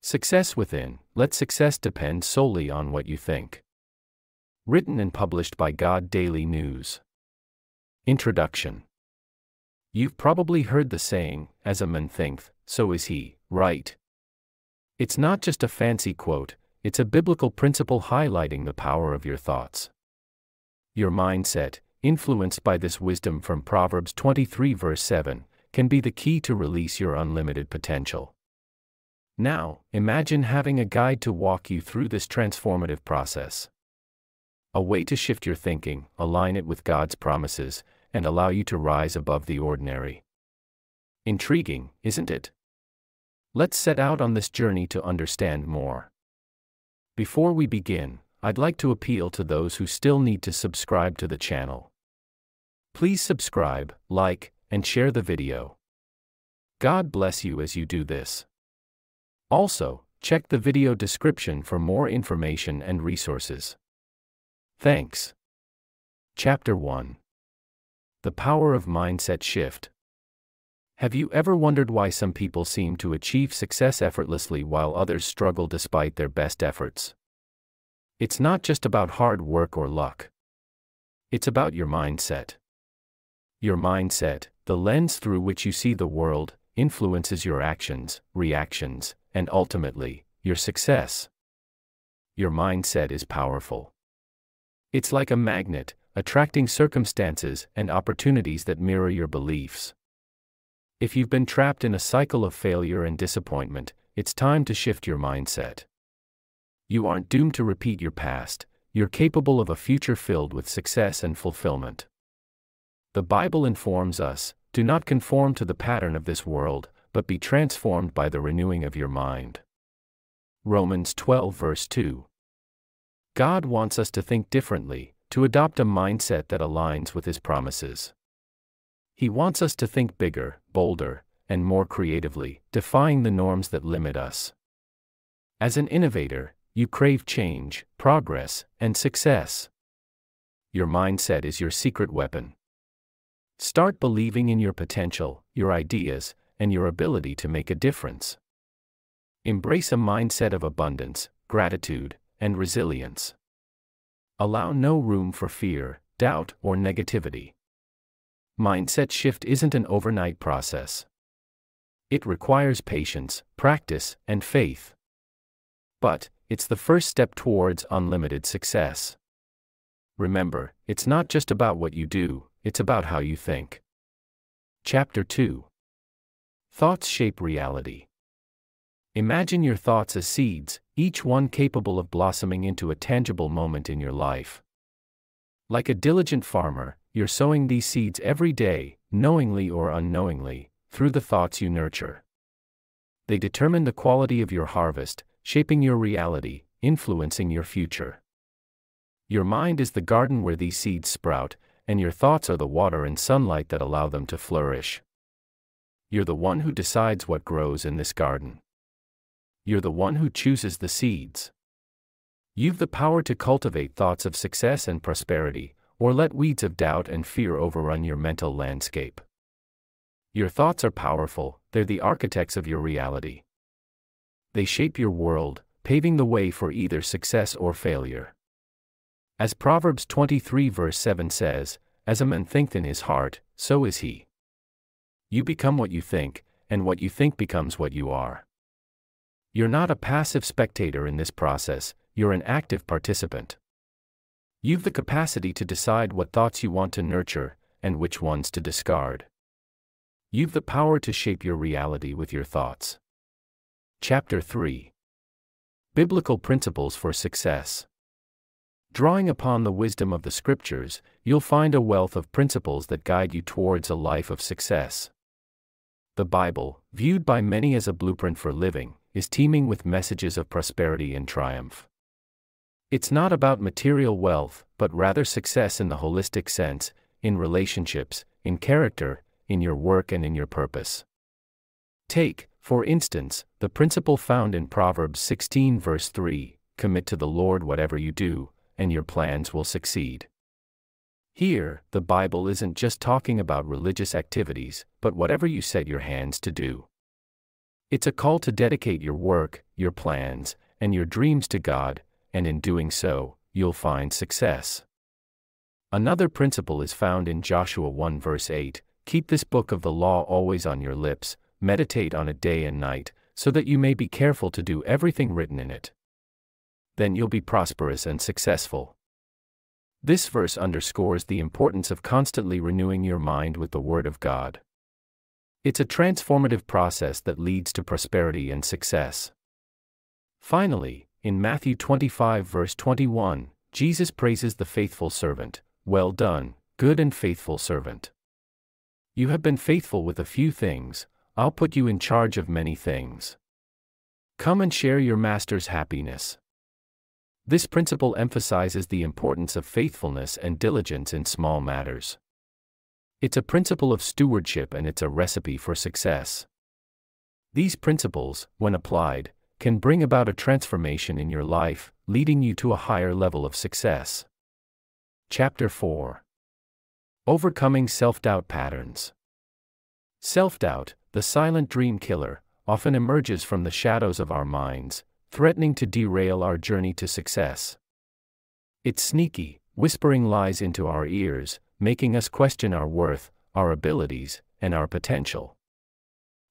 Success Within. Let success depend solely on what you think. Written and published by God Daily News. Introduction. You've probably heard the saying, "As a man thinketh, so is he," right? It's not just a fancy quote, it's a biblical principle highlighting the power of your thoughts. Your mindset, influenced by this wisdom from Proverbs 23 verse 7, can be the key to release your unlimited potential. Now, imagine having a guide to walk you through this transformative process. A way to shift your thinking, align it with God's promises, and allow you to rise above the ordinary. Intriguing, isn't it? Let's set out on this journey to understand more. Before we begin, I'd like to appeal to those who still need to subscribe to the channel. Please subscribe, like, and share the video. God bless you as you do this. Also, check the video description for more information and resources. Thanks. Chapter 1. The Power of Mindset Shift. Have you ever wondered why some people seem to achieve success effortlessly while others struggle despite their best efforts? It's not just about hard work or luck. It's about your mindset. Your mindset, the lens through which you see the world, influences your actions, reactions, and ultimately, your success. Your mindset is powerful. It's like a magnet, attracting circumstances and opportunities that mirror your beliefs. If you've been trapped in a cycle of failure and disappointment, it's time to shift your mindset. You aren't doomed to repeat your past, you're capable of a future filled with success and fulfillment. The Bible informs us, "Do not conform to the pattern of this world, but be transformed by the renewing of your mind." Romans 12 verse 2. God wants us to think differently, to adopt a mindset that aligns with His promises. He wants us to think bigger, bolder, and more creatively, defying the norms that limit us. As an innovator, you crave change, progress, and success. Your mindset is your secret weapon. Start believing in your potential, your ideas, and your ability to make a difference. Embrace a mindset of abundance, gratitude, and resilience. Allow no room for fear, doubt, or negativity. Mindset shift isn't an overnight process. It requires patience, practice, and faith. But, it's the first step towards unlimited success. Remember, it's not just about what you do, it's about how you think. Chapter 2. Thoughts Shape Reality. Imagine your thoughts as seeds, each one capable of blossoming into a tangible moment in your life. Like a diligent farmer, you're sowing these seeds every day, knowingly or unknowingly, through the thoughts you nurture. They determine the quality of your harvest, shaping your reality, influencing your future. Your mind is the garden where these seeds sprout, and your thoughts are the water and sunlight that allow them to flourish. You're the one who decides what grows in this garden. You're the one who chooses the seeds. You've the power to cultivate thoughts of success and prosperity, or let weeds of doubt and fear overrun your mental landscape. Your thoughts are powerful, they're the architects of your reality. They shape your world, paving the way for either success or failure. As Proverbs 23 verse 7 says, "As a man thinketh in his heart, so is he." You become what you think, and what you think becomes what you are. You're not a passive spectator in this process, you're an active participant. You've the capacity to decide what thoughts you want to nurture, and which ones to discard. You've the power to shape your reality with your thoughts. Chapter 3. Biblical Principles for Success. Drawing upon the wisdom of the Scriptures, you'll find a wealth of principles that guide you towards a life of success. The Bible, viewed by many as a blueprint for living, is teeming with messages of prosperity and triumph. It's not about material wealth, but rather success in the holistic sense, in relationships, in character, in your work and in your purpose. Take, for instance, the principle found in Proverbs 16 verse 3, "Commit to the Lord whatever you do, and your plans will succeed." Here, the Bible isn't just talking about religious activities, but whatever you set your hands to do. It's a call to dedicate your work, your plans, and your dreams to God, and in doing so, you'll find success. Another principle is found in Joshua 1 verse 8, "Keep this book of the law always on your lips, meditate on it day and night, so that you may be careful to do everything written in it. Then you'll be prosperous and successful." This verse underscores the importance of constantly renewing your mind with the Word of God. It's a transformative process that leads to prosperity and success. Finally, in Matthew 25 verse 21, Jesus praises the faithful servant. "Well done, good and faithful servant. You have been faithful with a few things, I'll put you in charge of many things. Come and share your master's happiness." This principle emphasizes the importance of faithfulness and diligence in small matters. It's a principle of stewardship and it's a recipe for success. These principles, when applied, can bring about a transformation in your life, leading you to a higher level of success. Chapter 4. Overcoming self-doubt patterns. Self-doubt, the silent dream killer, often emerges from the shadows of our minds, threatening to derail our journey to success. It's sneaky, whispering lies into our ears, making us question our worth, our abilities, and our potential.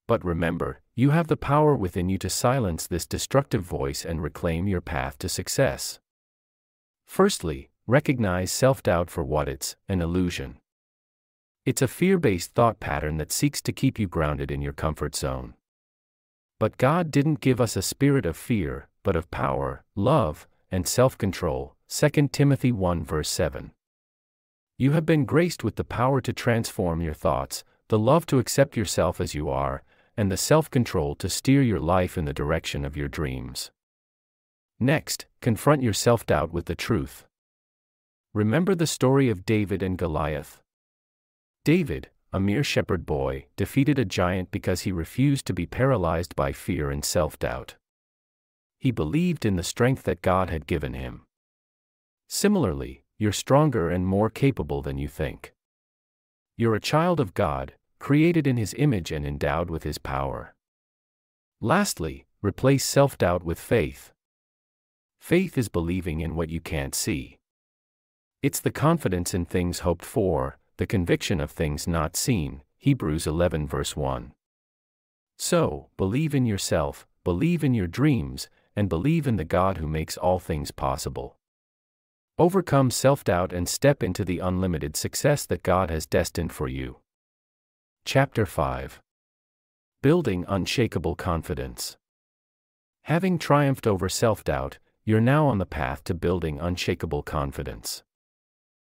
But remember, you have the power within you to silence this destructive voice and reclaim your path to success. Firstly, recognize self-doubt for what it's, an illusion. It's a fear-based thought pattern that seeks to keep you grounded in your comfort zone. But God didn't give us a spirit of fear, but of power, love, and self-control, 2 Timothy 1 verse 7. You have been graced with the power to transform your thoughts, the love to accept yourself as you are, and the self-control to steer your life in the direction of your dreams. Next, confront your self-doubt with the truth. Remember the story of David and Goliath. David, a mere shepherd boy, defeated a giant because he refused to be paralyzed by fear and self-doubt. He believed in the strength that God had given him. Similarly, you're stronger and more capable than you think. You're a child of God, created in His image and endowed with His power. Lastly, replace self-doubt with faith. Faith is believing in what you can't see. It's the confidence in things hoped for, the conviction of things not seen, Hebrews 11 verse 1. So, believe in yourself, believe in your dreams, and believe in the God who makes all things possible. Overcome self-doubt and step into the unlimited success that God has destined for you. Chapter 5. Building Unshakable Confidence. Having triumphed over self-doubt, you're now on the path to building unshakable confidence.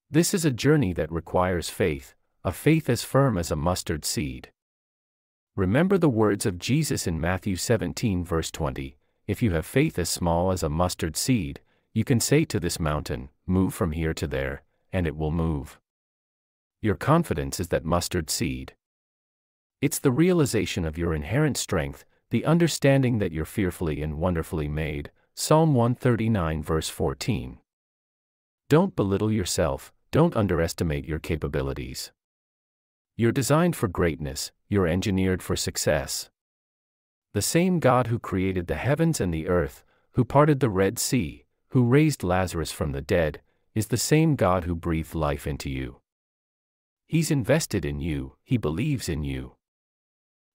This is a journey that requires faith, a faith as firm as a mustard seed. Remember the words of Jesus in Matthew 17 verse 20, "If you have faith as small as a mustard seed, you can say to this mountain, 'Move from here to there,' and it will move." Your confidence is that mustard seed. It's the realization of your inherent strength, the understanding that you're fearfully and wonderfully made, Psalm 139 verse 14. Don't belittle yourself, don't underestimate your capabilities. You're designed for greatness, you're engineered for success. The same God who created the heavens and the earth, who parted the Red Sea, who raised Lazarus from the dead, is the same God who breathed life into you. He's invested in you, He believes in you.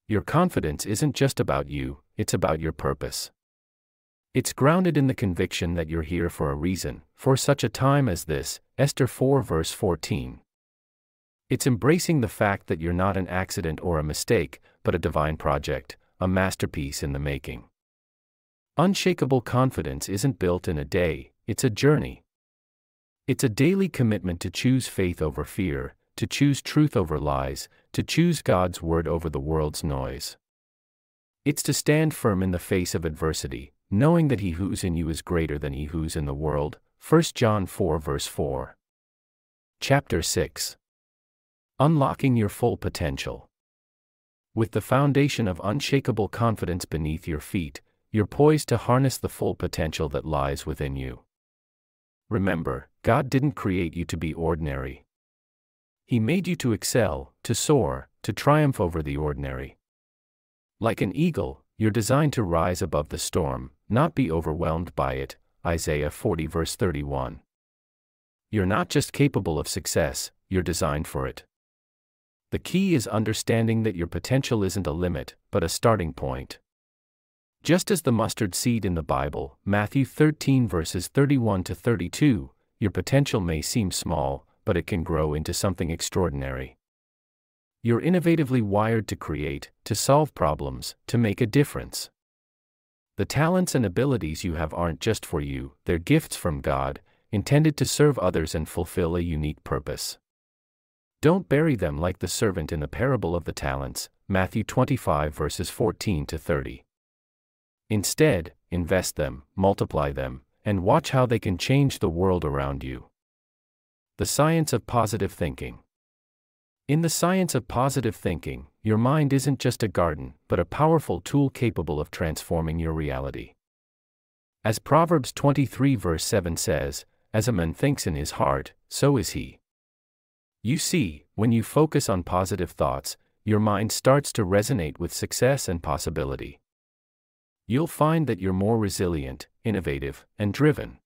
Your confidence isn't just about you, it's about your purpose. It's grounded in the conviction that you're here for a reason, for such a time as this, Esther 4 verse 14. It's embracing the fact that you're not an accident or a mistake, but a divine project, a masterpiece in the making. Unshakable confidence isn't built in a day, it's a journey. It's a daily commitment to choose faith over fear, to choose truth over lies, to choose God's word over the world's noise. It's to stand firm in the face of adversity, knowing that He who's in you is greater than he who's in the world, 1 John 4 verse 4. Chapter 6. Unlocking your full potential. With the foundation of unshakable confidence beneath your feet, you're poised to harness the full potential that lies within you. Remember, God didn't create you to be ordinary. He made you to excel, to soar, to triumph over the ordinary. Like an eagle, You're designed to rise above the storm, not be overwhelmed by it. Isaiah 40 verse 31. You're not just capable of success, you're designed for it. The key is understanding that your potential isn't a limit, but a starting point. Just as the mustard seed in the Bible, Matthew 13 verses 31 to 32, your potential may seem small, but it can grow into something extraordinary. You're innovatively wired to create, to solve problems, to make a difference. The talents and abilities you have aren't just for you, they're gifts from God, intended to serve others and fulfill a unique purpose. Don't bury them like the servant in the parable of the talents, Matthew 25 verses 14 to 30. Instead, invest them, multiply them, and watch how they can change the world around you. The science of positive thinking. In the science of positive thinking, your mind isn't just a garden, but a powerful tool capable of transforming your reality. As Proverbs 23 verse 7 says, "As a man thinks in his heart, so is he." You see, when you focus on positive thoughts, your mind starts to resonate with success and possibility. You'll find that you're more resilient, innovative, and driven.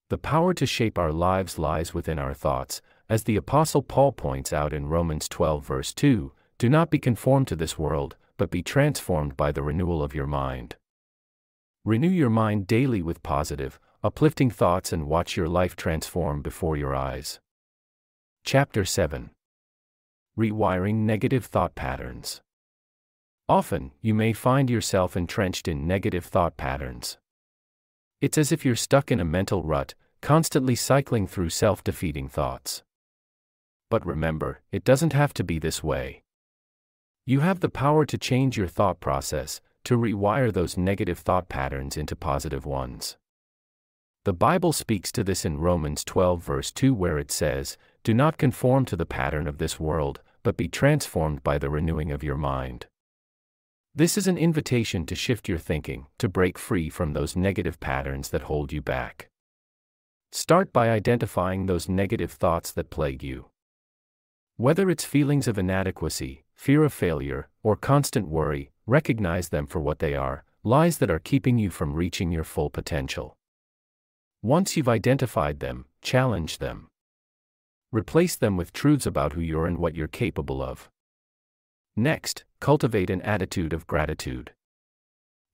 The power to shape our lives lies within our thoughts, as the Apostle Paul points out in Romans 12 verse 2, "Do not be conformed to this world, but be transformed by the renewal of your mind." Renew your mind daily with positive, uplifting thoughts and watch your life transform before your eyes. Chapter 7. Rewiring negative thought patterns. Often, you may find yourself entrenched in negative thought patterns. It's as if you're stuck in a mental rut, constantly cycling through self-defeating thoughts. But remember, it doesn't have to be this way. You have the power to change your thought process, to rewire those negative thought patterns into positive ones. The Bible speaks to this in Romans 12 verse 2 where it says, "Do not conform to the pattern of this world, but be transformed by the renewing of your mind." This is an invitation to shift your thinking, to break free from those negative patterns that hold you back. Start by identifying those negative thoughts that plague you. Whether it's feelings of inadequacy, fear of failure, or constant worry, recognize them for what they are, lies that are keeping you from reaching your full potential. Once you've identified them, challenge them. Replace them with truths about who you're and what you're capable of. Next, cultivate an attitude of gratitude.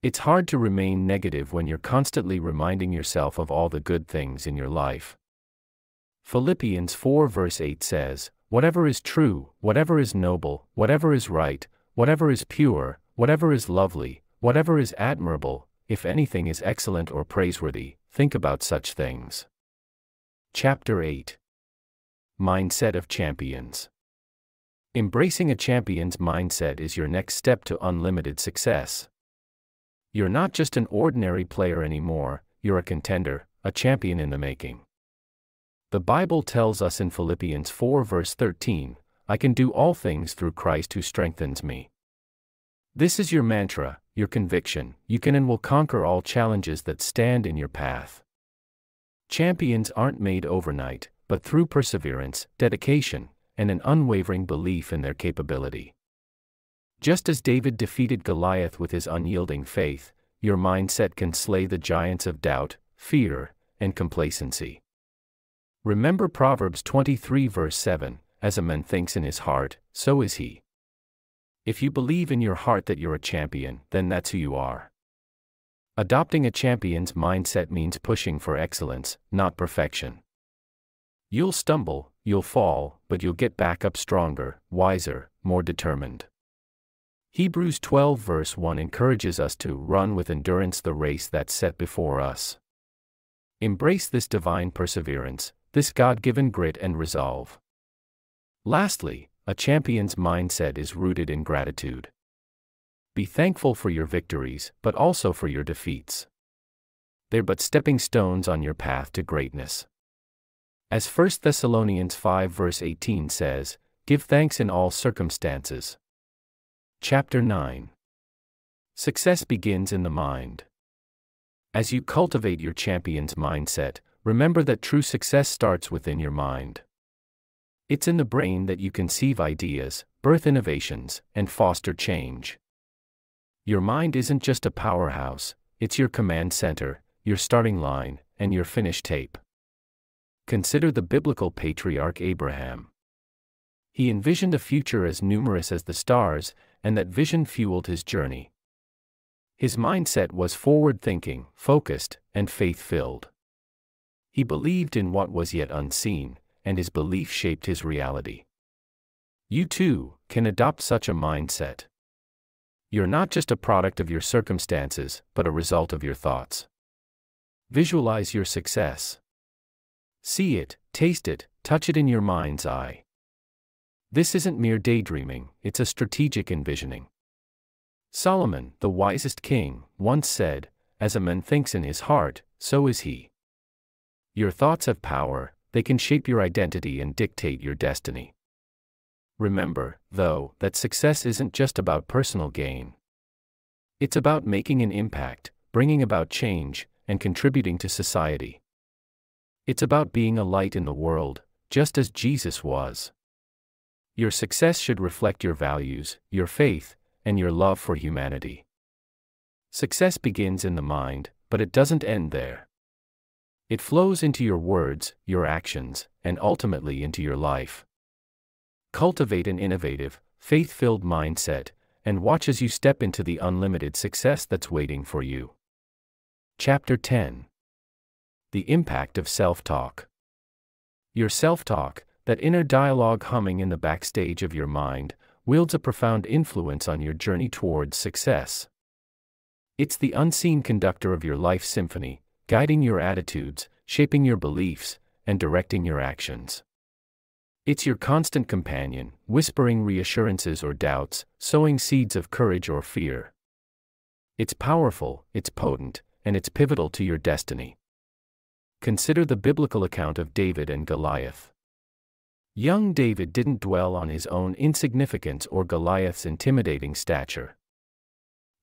It's hard to remain negative when you're constantly reminding yourself of all the good things in your life. Philippians 4 verse 8 says, "Whatever is true, whatever is noble, whatever is right, whatever is pure, whatever is lovely, whatever is admirable, if anything is excellent or praiseworthy, think about such things." Chapter 8. Mindset of Champions. Embracing a champion's mindset is your next step to unlimited success. You're not just an ordinary player anymore, you're a contender, a champion in the making. The Bible tells us in Philippians 4 verse 13, "I can do all things through Christ who strengthens me." This is your mantra, your conviction. You can and will conquer all challenges that stand in your path. Champions aren't made overnight, but through perseverance, dedication, and an unwavering belief in their capability. Just as David defeated Goliath with his unyielding faith, your mindset can slay the giants of doubt, fear, and complacency. Remember Proverbs 23 verse 7, "As a man thinks in his heart, so is he." If you believe in your heart that you're a champion, then that's who you are. Adopting a champion's mindset means pushing for excellence, not perfection. You'll stumble, you'll fall, but you'll get back up stronger, wiser, more determined. Hebrews 12 verse 1 encourages us to run with endurance the race that's set before us. Embrace this divine perseverance, this God-given grit and resolve. Lastly, a champion's mindset is rooted in gratitude. Be thankful for your victories, but also for your defeats. They're but stepping stones on your path to greatness. As 1 Thessalonians 5 verse 18 says, "Give thanks in all circumstances." Chapter 9. Success begins in the mind. As you cultivate your champion's mindset, remember that true success starts within your mind. It's in the brain that you conceive ideas, birth innovations, and foster change. Your mind isn't just a powerhouse, it's your command center, your starting line, and your finish tape. Consider the biblical patriarch Abraham. He envisioned a future as numerous as the stars, and that vision fueled his journey. His mindset was forward-thinking, focused, and faith-filled. He believed in what was yet unseen, and his belief shaped his reality. You too can adopt such a mindset. You're not just a product of your circumstances, but a result of your thoughts. Visualize your success. See it, taste it, touch it in your mind's eye. This isn't mere daydreaming, it's a strategic envisioning. Solomon, the wisest king, once said, "As a man thinks in his heart, so is he." Your thoughts have power, they can shape your identity and dictate your destiny. Remember, though, that success isn't just about personal gain. It's about making an impact, bringing about change, and contributing to society. It's about being a light in the world, just as Jesus was. Your success should reflect your values, your faith, and your love for humanity. Success begins in the mind, but it doesn't end there. It flows into your words, your actions, and ultimately into your life. Cultivate an innovative, faith-filled mindset, and watch as you step into the unlimited success that's waiting for you. Chapter 10. The Impact of Self-Talk. Your self-talk, that inner dialogue humming in the backstage of your mind, wields a profound influence on your journey towards success. It's the unseen conductor of your life symphony, guiding your attitudes, shaping your beliefs, and directing your actions. It's your constant companion, whispering reassurances or doubts, sowing seeds of courage or fear. It's powerful, it's potent, and it's pivotal to your destiny. Consider the biblical account of David and Goliath. Young David didn't dwell on his own insignificance or Goliath's intimidating stature.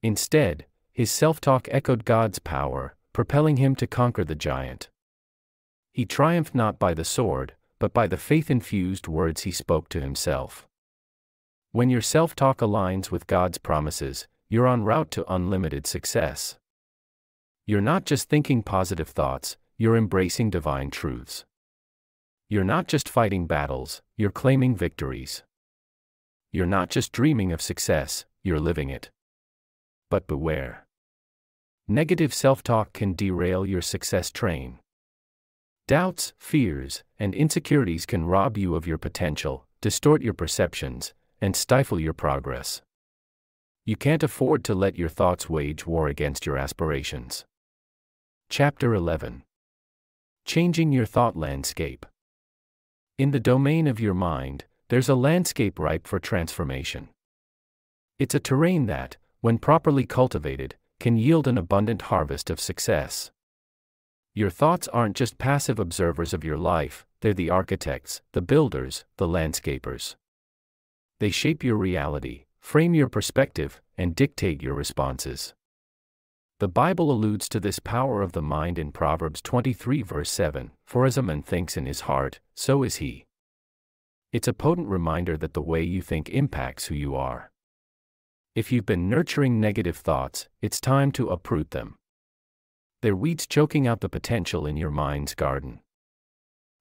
Instead, his self-talk echoed God's power, propelling him to conquer the giant. He triumphed not by the sword, but by the faith-infused words he spoke to himself. When your self-talk aligns with God's promises, you're en route to unlimited success. You're not just thinking positive thoughts, you're embracing divine truths. You're not just fighting battles, you're claiming victories. You're not just dreaming of success, you're living it. But beware. Negative self-talk can derail your success train. Doubts, fears, and insecurities can rob you of your potential, distort your perceptions, and stifle your progress. You can't afford to let your thoughts wage war against your aspirations. Chapter 11. Changing your thought landscape. In the domain of your mind, there's a landscape ripe for transformation. It's a terrain that, when properly cultivated, can yield an abundant harvest of success. Your thoughts aren't just passive observers of your life, they're the architects, the builders, the landscapers. They shape your reality, frame your perspective, and dictate your responses. The Bible alludes to this power of the mind in Proverbs 23 verse 7, "For as a man thinks in his heart, so is he." It's a potent reminder that the way you think impacts who you are. If you've been nurturing negative thoughts, it's time to uproot them. They're weeds choking out the potential in your mind's garden.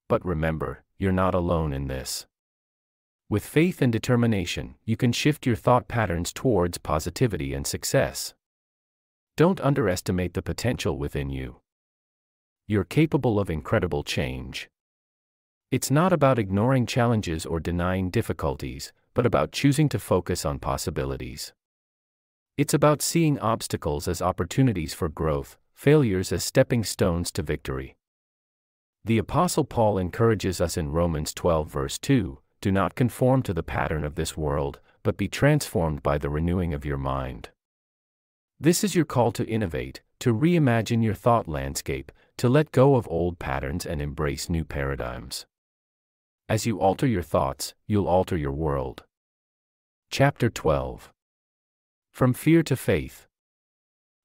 But remember, you're not alone in this. With faith and determination, you can shift your thought patterns towards positivity and success. Don't underestimate the potential within you. You're capable of incredible change. It's not about ignoring challenges or denying difficulties, but about choosing to focus on possibilities. It's about seeing obstacles as opportunities for growth, failures as stepping stones to victory. The Apostle Paul encourages us in Romans 12 verse 2, "Do not conform to the pattern of this world, but be transformed by the renewing of your mind." This is your call to innovate, to reimagine your thought landscape, to let go of old patterns and embrace new paradigms. As you alter your thoughts, you'll alter your world. Chapter 12. From Fear to Faith.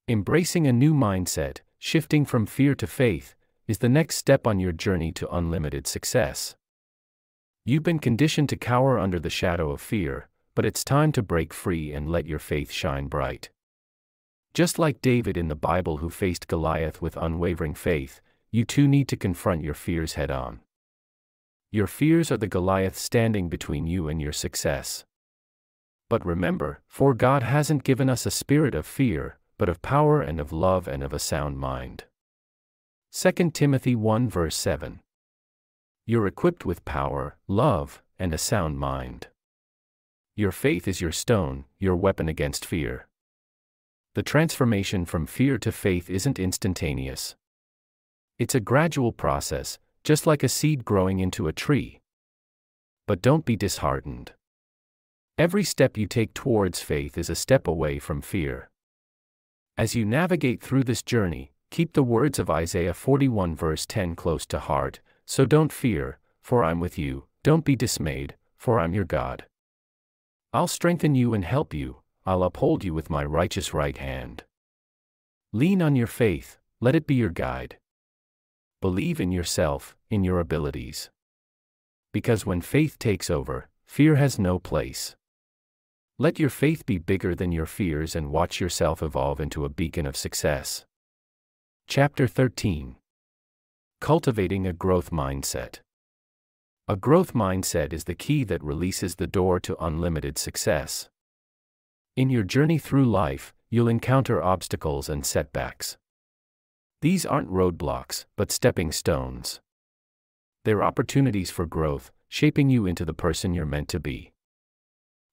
Embracing a new mindset, shifting from fear to faith, is the next step on your journey to unlimited success. You've been conditioned to cower under the shadow of fear, but it's time to break free and let your faith shine bright. Just like David in the Bible who faced Goliath with unwavering faith, you too need to confront your fears head-on. Your fears are the Goliath standing between you and your success. But remember, for God hasn't given us a spirit of fear, but of power and of love and of a sound mind. 2 Timothy 1 verse 7. You're equipped with power, love, and a sound mind. Your faith is your stone, your weapon against fear. The transformation from fear to faith isn't instantaneous. It's a gradual process, just like a seed growing into a tree. But don't be disheartened. Every step you take towards faith is a step away from fear. As you navigate through this journey, keep the words of Isaiah 41 verse 10 close to heart. So don't fear, for I'm with you, don't be dismayed, for I'm your God. I'll strengthen you and help you, I'll uphold you with my righteous right hand. Lean on your faith, let it be your guide. Believe in yourself, in your abilities. Because when faith takes over, fear has no place. Let your faith be bigger than your fears and watch yourself evolve into a beacon of success. Chapter 13. Cultivating a growth mindset. A growth mindset is the key that releases the door to unlimited success. In your journey through life, you'll encounter obstacles and setbacks. These aren't roadblocks, but stepping stones. They're opportunities for growth, shaping you into the person you're meant to be.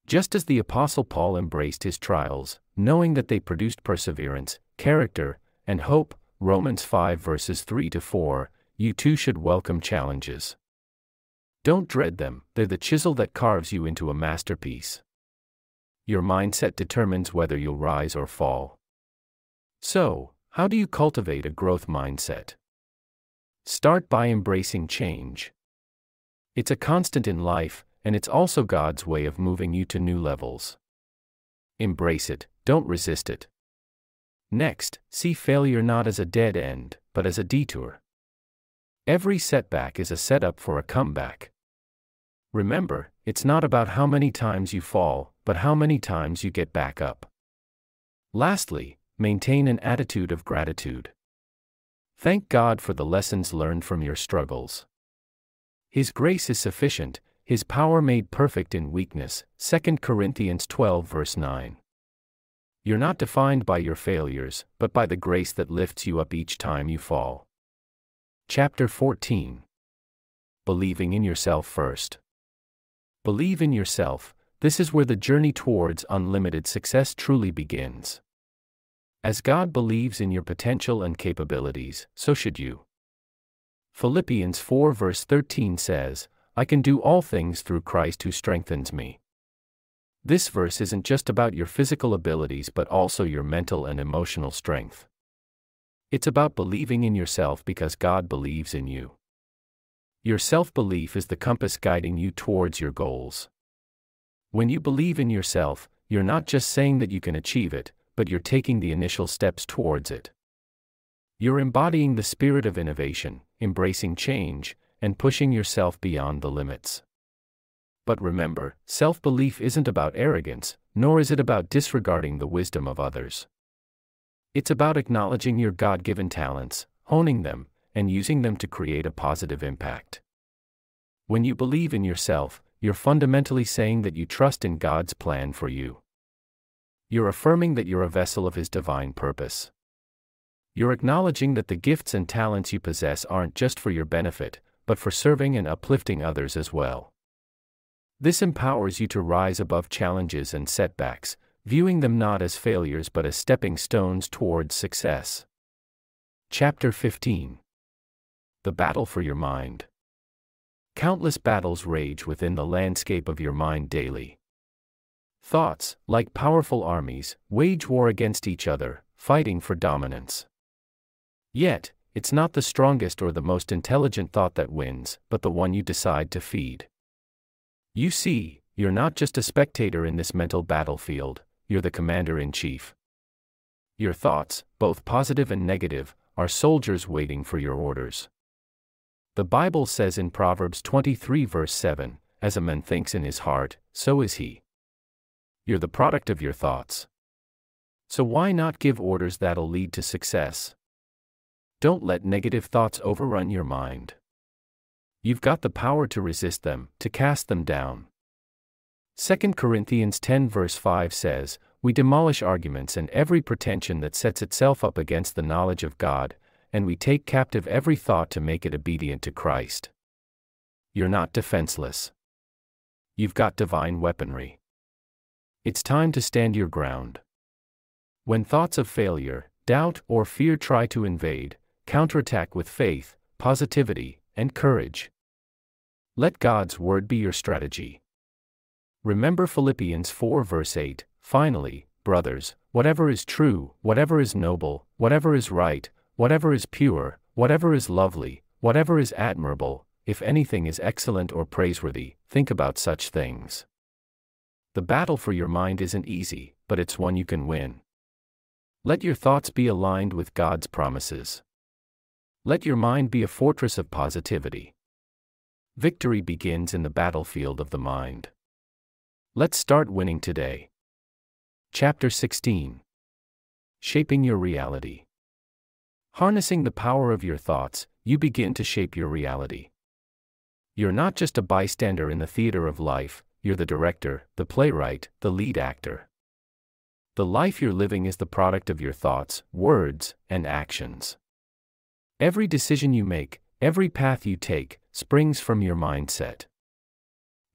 Just as the Apostle Paul embraced his trials, knowing that they produced perseverance, character, and hope, Romans 5 verses 3 to 4, you too should welcome challenges. Don't dread them, they're the chisel that carves you into a masterpiece. Your mindset determines whether you'll rise or fall. So, how do you cultivate a growth mindset? Start by embracing change. It's a constant in life, and it's also God's way of moving you to new levels. Embrace it, don't resist it. Next, see failure not as a dead end, but as a detour. Every setback is a setup for a comeback. Remember, it's not about how many times you fall, but how many times you get back up. Lastly, maintain an attitude of gratitude. Thank God for the lessons learned from your struggles. His grace is sufficient, His power made perfect in weakness, 2 Corinthians 12 verse 9. You're not defined by your failures, but by the grace that lifts you up each time you fall. Chapter 14. Believing in yourself first. Believe in yourself, this is where the journey towards unlimited success truly begins. As God believes in your potential and capabilities, so should you. Philippians 4 verse 13 says, I can do all things through Christ who strengthens me. This verse isn't just about your physical abilities but also your mental and emotional strength. It's about believing in yourself because God believes in you. Your self-belief is the compass guiding you towards your goals. When you believe in yourself, you're not just saying that you can achieve it, but you're taking the initial steps towards it. You're embodying the spirit of innovation, embracing change, and pushing yourself beyond the limits. But remember, self-belief isn't about arrogance, nor is it about disregarding the wisdom of others. It's about acknowledging your God-given talents, honing them, and using them to create a positive impact. When you believe in yourself, you're fundamentally saying that you trust in God's plan for you. You're affirming that you're a vessel of His divine purpose. You're acknowledging that the gifts and talents you possess aren't just for your benefit, but for serving and uplifting others as well. This empowers you to rise above challenges and setbacks, viewing them not as failures but as stepping stones towards success. Chapter 15. The battle for your mind. Countless battles rage within the landscape of your mind daily. Thoughts, like powerful armies, wage war against each other, fighting for dominance. Yet, it's not the strongest or the most intelligent thought that wins, but the one you decide to feed. You see, you're not just a spectator in this mental battlefield, you're the commander-in-chief. Your thoughts, both positive and negative, are soldiers waiting for your orders. The Bible says in Proverbs 23 verse 7, as a man thinks in his heart, so is he. You're the product of your thoughts. So why not give orders that'll lead to success? Don't let negative thoughts overrun your mind. You've got the power to resist them, to cast them down. 2 Corinthians 10 verse 5 says, "We demolish arguments and every pretension that sets itself up against the knowledge of God, and we take captive every thought to make it obedient to Christ." You're not defenseless. You've got divine weaponry. It's time to stand your ground. When thoughts of failure, doubt, or fear try to invade, counterattack with faith, positivity, and courage. Let God's word be your strategy. Remember Philippians 4 verse 8, "Finally, brothers, whatever is true, whatever is noble, whatever is right, whatever is pure, whatever is lovely, whatever is admirable, if anything is excellent or praiseworthy, think about such things." The battle for your mind isn't easy, but it's one you can win. Let your thoughts be aligned with God's promises. Let your mind be a fortress of positivity. Victory begins in the battlefield of the mind. Let's start winning today. Chapter 16. Shaping your reality. Harnessing the power of your thoughts, you begin to shape your reality. You're not just a bystander in the theater of life, you're the director, the playwright, the lead actor. The life you're living is the product of your thoughts, words, and actions. Every decision you make, every path you take, springs from your mindset.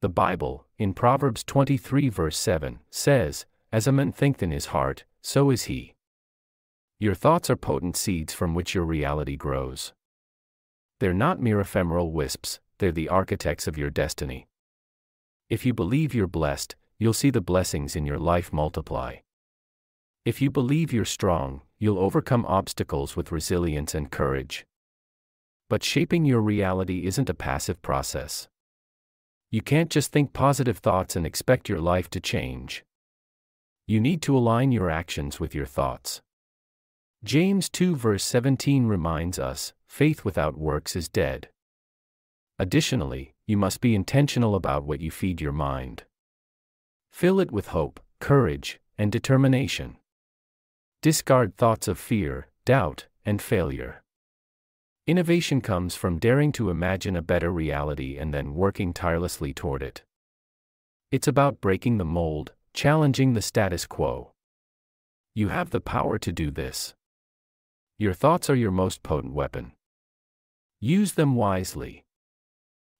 The Bible, in Proverbs 23 verse 7, says, "As a man thinketh in his heart, so is he." Your thoughts are potent seeds from which your reality grows. They're not mere ephemeral wisps, they're the architects of your destiny. If you believe you're blessed, you'll see the blessings in your life multiply. If you believe you're strong, you'll overcome obstacles with resilience and courage. But shaping your reality isn't a passive process. You can't just think positive thoughts and expect your life to change. You need to align your actions with your thoughts. James 2 verse 17 reminds us, "Faith without works is dead." Additionally, you must be intentional about what you feed your mind. Fill it with hope, courage, and determination. Discard thoughts of fear, doubt, and failure. Innovation comes from daring to imagine a better reality and then working tirelessly toward it. It's about breaking the mold, challenging the status quo. You have the power to do this. Your thoughts are your most potent weapon. Use them wisely.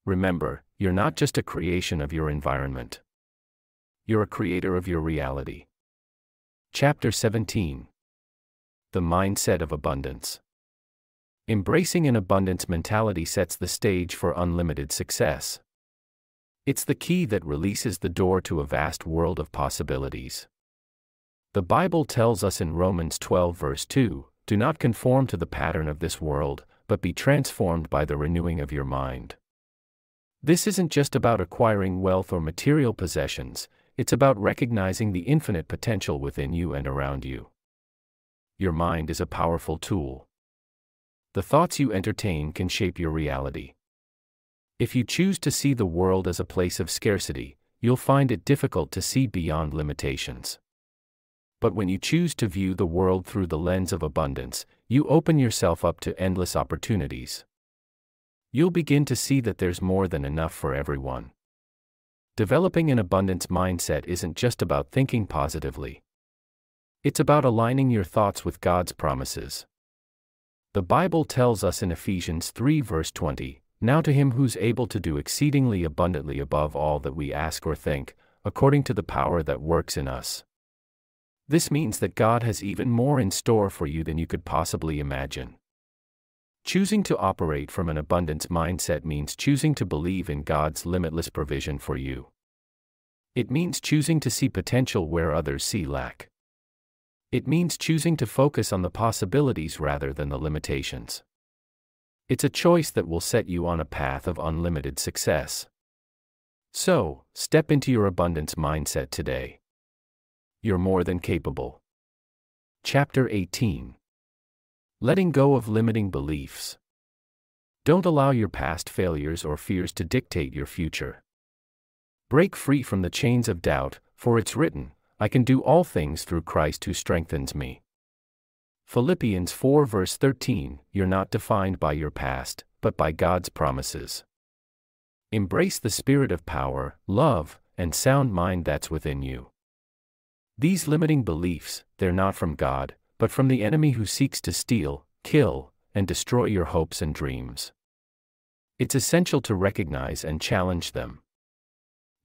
Remember, you're not just a creation of your environment. You're a creator of your reality. Chapter 17. The Mindset of Abundance. Embracing an abundance mentality sets the stage for unlimited success. It's the key that releases the door to a vast world of possibilities. The Bible tells us in Romans 12 verse 2, "Do not conform to the pattern of this world, but be transformed by the renewing of your mind." This isn't just about acquiring wealth or material possessions, it's about recognizing the infinite potential within you and around you. Your mind is a powerful tool. The thoughts you entertain can shape your reality. If you choose to see the world as a place of scarcity, you'll find it difficult to see beyond limitations. But when you choose to view the world through the lens of abundance, you open yourself up to endless opportunities. You'll begin to see that there's more than enough for everyone. Developing an abundance mindset isn't just about thinking positively. It's about aligning your thoughts with God's promises. The Bible tells us in Ephesians 3 verse 20, "Now to him who's able to do exceedingly abundantly above all that we ask or think, according to the power that works in us." This means that God has even more in store for you than you could possibly imagine. Choosing to operate from an abundance mindset means choosing to believe in God's limitless provision for you. It means choosing to see potential where others see lack. It means choosing to focus on the possibilities rather than the limitations. It's a choice that will set you on a path of unlimited success. So, step into your abundance mindset today. You're more than capable. Chapter 18. Letting go of limiting beliefs. Don't allow your past failures or fears to dictate your future. Break free from the chains of doubt, for it's written, I can do all things through Christ who strengthens me. Philippians 4 verse 13, you're not defined by your past, but by God's promises. Embrace the spirit of power, love, and sound mind that's within you. These limiting beliefs, they're not from God, but from the enemy who seeks to steal, kill, and destroy your hopes and dreams. It's essential to recognize and challenge them.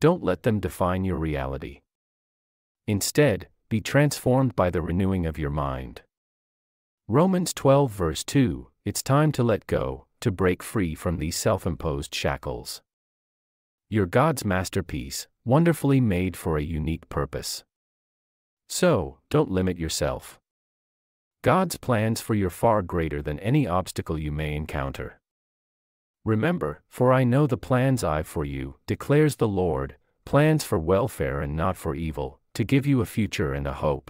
Don't let them define your reality. Instead, be transformed by the renewing of your mind. Romans 12 verse 2, it's time to let go, to break free from these self-imposed shackles. You're God's masterpiece, wonderfully made for a unique purpose. So, don't limit yourself. God's plans for you are far greater than any obstacle you may encounter. Remember, for I know the plans I've for you, declares the Lord, plans for welfare and not for evil, to give you a future and a hope.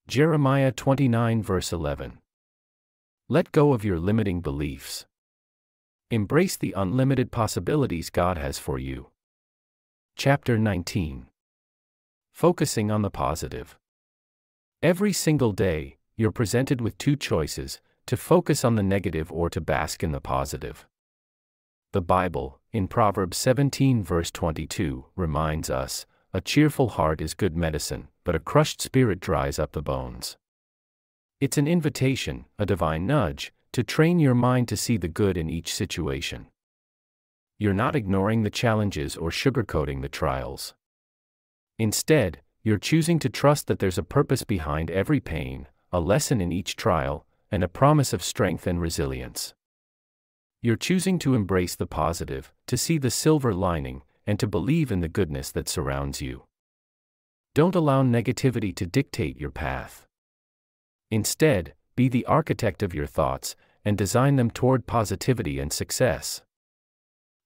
Jeremiah 29 verse 11. Let go of your limiting beliefs. Embrace the unlimited possibilities God has for you. Chapter 19. Focusing on the positive. Every single day, you're presented with two choices, to focus on the negative or to bask in the positive. The Bible, in Proverbs 17 verse 22, reminds us, a cheerful heart is good medicine, but a crushed spirit dries up the bones. It's an invitation, a divine nudge, to train your mind to see the good in each situation. You're not ignoring the challenges or sugarcoating the trials. Instead, you're choosing to trust that there's a purpose behind every pain, a lesson in each trial, and a promise of strength and resilience. You're choosing to embrace the positive, to see the silver lining, and to believe in the goodness that surrounds you. Don't allow negativity to dictate your path. Instead, be the architect of your thoughts, and design them toward positivity and success.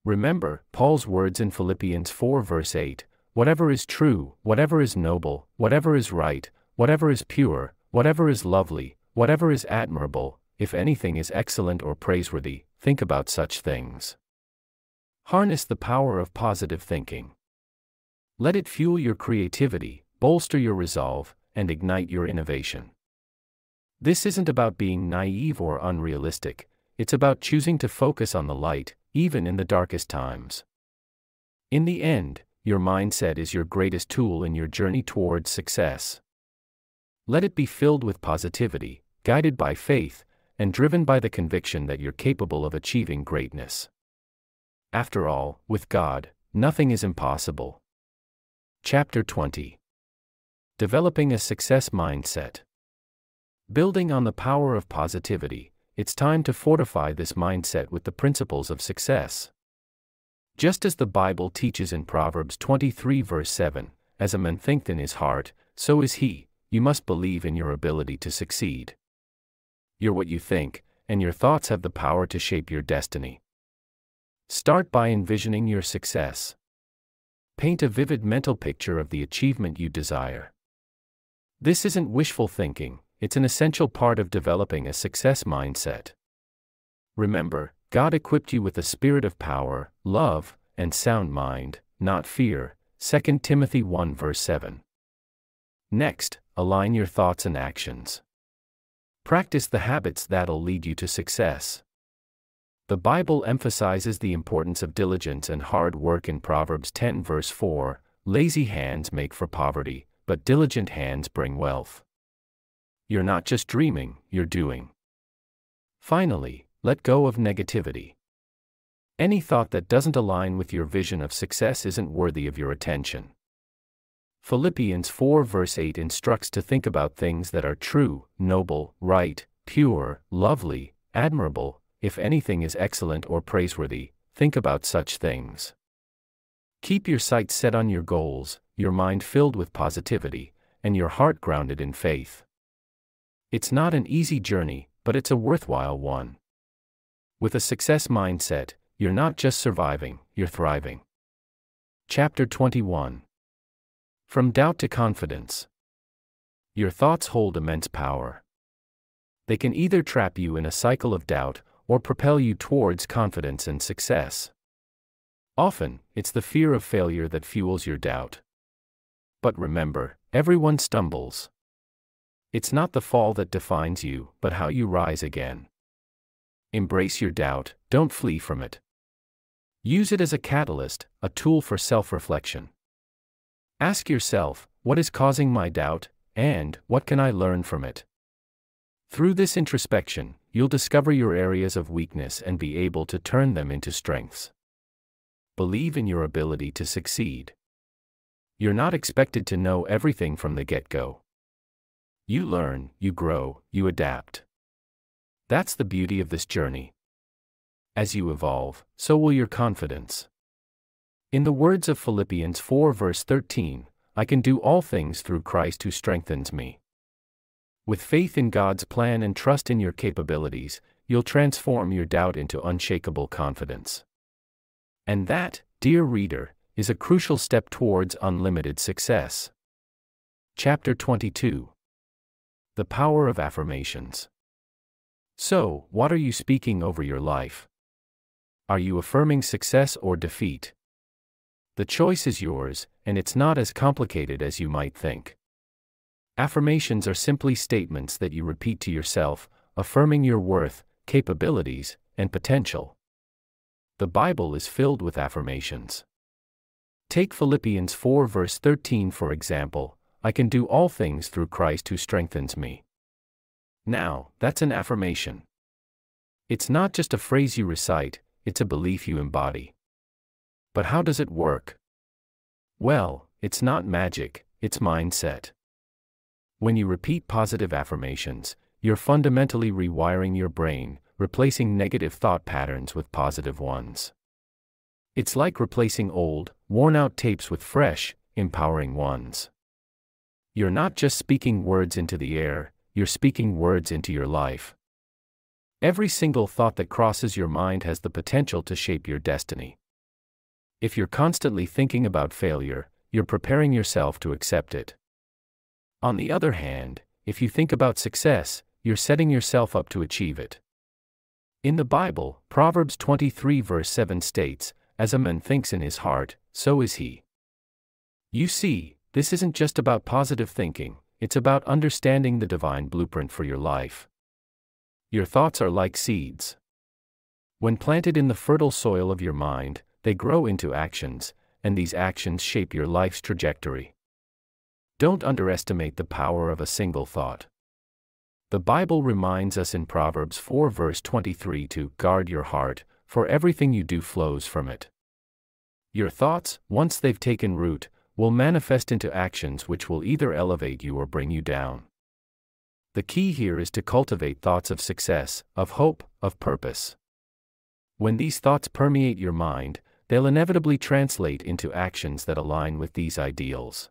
Remember Paul's words in Philippians 4 verse 8, whatever is true, whatever is noble, whatever is right, whatever is pure, whatever is lovely, whatever is admirable, if anything is excellent or praiseworthy, think about such things. Harness the power of positive thinking. Let it fuel your creativity, bolster your resolve, and ignite your innovation. This isn't about being naive or unrealistic, it's about choosing to focus on the light, even in the darkest times. In the end, your mindset is your greatest tool in your journey towards success. Let it be filled with positivity, guided by faith, and driven by the conviction that you're capable of achieving greatness. After all, with God, nothing is impossible. Chapter 20. Developing a success mindset. Building on the power of positivity, it's time to fortify this mindset with the principles of success. Just as the Bible teaches in Proverbs 23 verse 7, as a man thinketh in his heart, so is he, you must believe in your ability to succeed. You're what you think, and your thoughts have the power to shape your destiny. Start by envisioning your success. Paint a vivid mental picture of the achievement you desire. This isn't wishful thinking, it's an essential part of developing a success mindset. Remember, God equipped you with a spirit of power, love, and sound mind, not fear, 2 Timothy 1 verse 7. Next, align your thoughts and actions. Practice the habits that'll lead you to success. The Bible emphasizes the importance of diligence and hard work in Proverbs 10 verse 4, lazy hands make for poverty, but diligent hands bring wealth. You're not just dreaming, you're doing. Finally, let go of negativity. Any thought that doesn't align with your vision of success isn't worthy of your attention. Philippians 4 verse 8 instructs to think about things that are true, noble, right, pure, lovely, admirable. If anything is excellent or praiseworthy, think about such things. Keep your sights set on your goals, your mind filled with positivity, and your heart grounded in faith. It's not an easy journey, but it's a worthwhile one. With a success mindset, you're not just surviving, you're thriving. Chapter 21. From doubt to confidence. Your thoughts hold immense power. They can either trap you in a cycle of doubt, or propel you towards confidence and success. Often, it's the fear of failure that fuels your doubt. But remember, Everyone stumbles. It's not the fall that defines you, but how you rise again. Embrace your doubt, don't flee from it. Use it as a catalyst, a tool for self-reflection. Ask yourself, what is causing my doubt, and what can I learn from it? Through this introspection, you'll discover your areas of weakness and be able to turn them into strengths. Believe in your ability to succeed. You're not expected to know everything from the get-go. You learn, you grow, you adapt. That's the beauty of this journey. As you evolve, so will your confidence. In the words of Philippians 4 verse 13, I can do all things through Christ who strengthens me. With faith in God's plan and trust in your capabilities, you'll transform your doubt into unshakable confidence. And that, dear reader, is a crucial step towards unlimited success. Chapter 22. The Power of Affirmations. So, what are you speaking over your life? Are you affirming success or defeat? The choice is yours, and it's not as complicated as you might think. Affirmations are simply statements that you repeat to yourself, affirming your worth, capabilities, and potential. The Bible is filled with affirmations. Take Philippians 4 verse 13 for example, I can do all things through Christ who strengthens me. Now, that's an affirmation. It's not just a phrase you recite, it's a belief you embody. But how does it work? Well, it's not magic, it's mindset. When you repeat positive affirmations, you're fundamentally rewiring your brain, replacing negative thought patterns with positive ones. It's like replacing old, worn-out tapes with fresh, empowering ones. You're not just speaking words into the air, you're speaking words into your life. Every single thought that crosses your mind has the potential to shape your destiny. If you're constantly thinking about failure, you're preparing yourself to accept it. On the other hand, if you think about success, you're setting yourself up to achieve it. In the Bible, Proverbs 23 verse 7 states, "As a man thinks in his heart, so is he." You see, this isn't just about positive thinking, it's about understanding the divine blueprint for your life. Your thoughts are like seeds. When planted in the fertile soil of your mind, they grow into actions, and these actions shape your life's trajectory. Don't underestimate the power of a single thought. The Bible reminds us in Proverbs 4 verse 23 to guard your heart, for everything you do flows from it. Your thoughts, once they've taken root, will manifest into actions which will either elevate you or bring you down. The key here is to cultivate thoughts of success, of hope, of purpose. When these thoughts permeate your mind, they'll inevitably translate into actions that align with these ideals.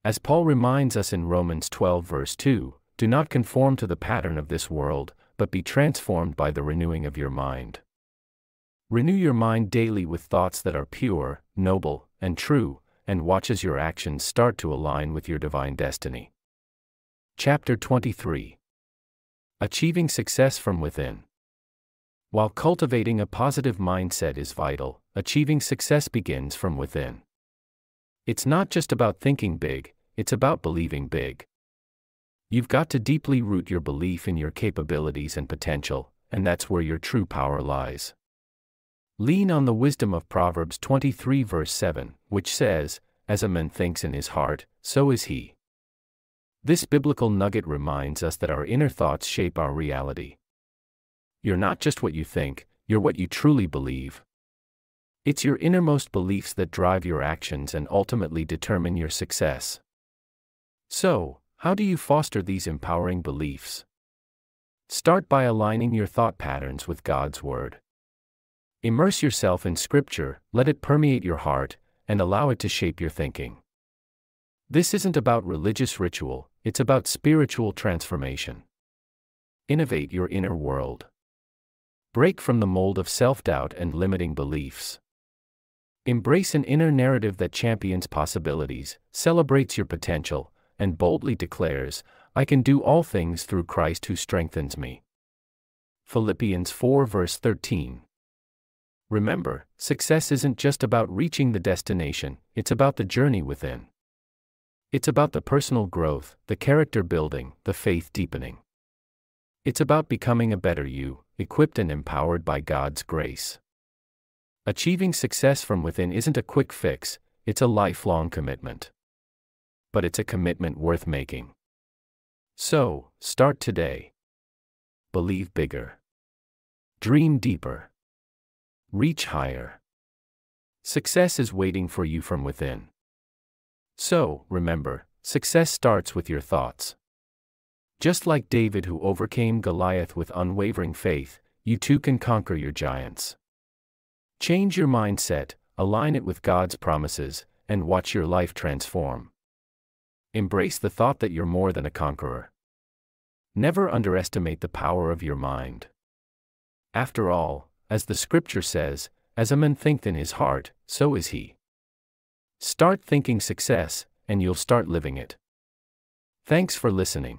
As Paul reminds us in Romans 12 verse 2, do not conform to the pattern of this world, but be transformed by the renewing of your mind. Renew your mind daily with thoughts that are pure, noble, and true, and watch as your actions start to align with your divine destiny. Chapter 23. Achieving Success from Within. While cultivating a positive mindset is vital, achieving success begins from within. It's not just about thinking big, it's about believing big. You've got to deeply root your belief in your capabilities and potential, and that's where your true power lies. Lean on the wisdom of Proverbs 23 verse 7, which says, "As a man thinks in his heart, so is he." This biblical nugget reminds us that our inner thoughts shape our reality. You're not just what you think, you're what you truly believe. It's your innermost beliefs that drive your actions and ultimately determine your success. So, how do you foster these empowering beliefs? Start by aligning your thought patterns with God's Word. Immerse yourself in Scripture, let it permeate your heart, and allow it to shape your thinking. This isn't about religious ritual, it's about spiritual transformation. Innovate your inner world. Break from the mold of self-doubt and limiting beliefs. Embrace an inner narrative that champions possibilities, celebrates your potential, and boldly declares, "I can do all things through Christ who strengthens me." Philippians 4 verse 13. Remember, success isn't just about reaching the destination, it's about the journey within. It's about the personal growth, the character building, the faith deepening. It's about becoming a better you, equipped and empowered by God's grace. Achieving success from within isn't a quick fix, it's a lifelong commitment. But it's a commitment worth making. So, start today. Believe bigger. Dream deeper. Reach higher. Success is waiting for you from within. So, remember, success starts with your thoughts. Just like David who overcame Goliath with unwavering faith, you too can conquer your giants. Change your mindset, align it with God's promises, and watch your life transform. Embrace the thought that you're more than a conqueror. Never underestimate the power of your mind. After all, as the scripture says, as a man thinketh in his heart, so is he. Start thinking success, and you'll start living it. Thanks for listening.